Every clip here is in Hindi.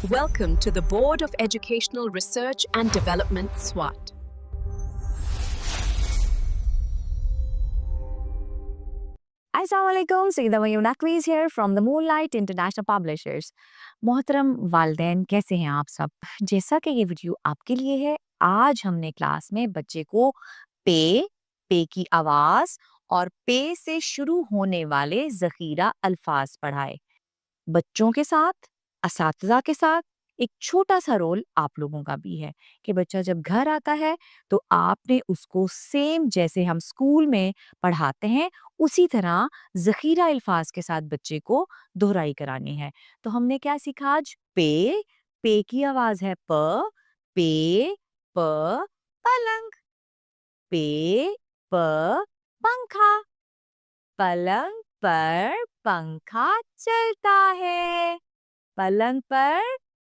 Welcome to the Board of Educational Research and Development, SWAT. अस्सलामुअलैकुम, Saeeda Maryam नकवीज़ here from the Moonlight International Publishers। मोहतरम वालिदैन, कैसे हैं आप सब? जैसा कि ये वीडियो आपके लिए है, आज हमने क्लास में बच्चे को पे की आवाज़ और पे से शुरू होने वाले ज़ख़ीरा अल्फाज पढ़ाए। बच्चों के साथ, असातिज़ा के साथ एक छोटा-सा रोल आप लोगों का भी है कि बच्चा जब घर आता है, तो आपने उसको सेम जैसे हम स्कूल में पढ़ाते हैं, उसी तरह ज़ख़ीरा अल्फाज के साथ बच्चे को दोहराई करानी है। तो हमने क्या सीखा आज? पे की आवाज़ है पे, प, पलंग, पे, प, पंखा, पलंग पर पंखा चलता है। पलंग पर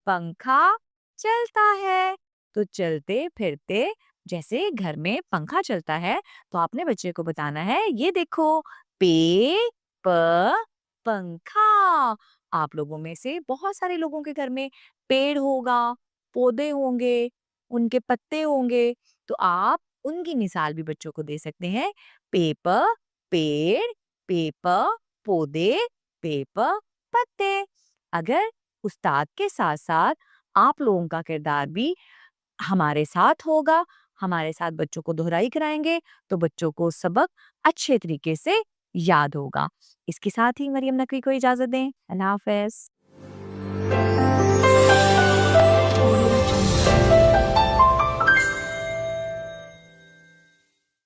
पंखा चलता है। तो चलते फिरते जैसे घर में पंखा चलता है, तो आपने बच्चे को बताना है, ये देखो, पे प पंखा। आप लोगों में से बहुत सारे लोगों के घर में पेड़ होगा, पौधे होंगे, उनके पत्ते होंगे, तो आप उनकी मिसाल भी बच्चों को दे सकते हैं। पेपर पेड़, पेपर पौधे, पेपर पत्ते। अगर उस्ताद के साथ-साथ आप लोगों का किरदार भी हमारे साथ होगा, हमारे साथ बच्चों को दोहराई कराएँगे, तो बच्चों को सबक अच्छे तरीके से याद होगा। इसके साथ ही मरियम नकवी को इजाज़त दें। अल्लाह हाफ़िज़।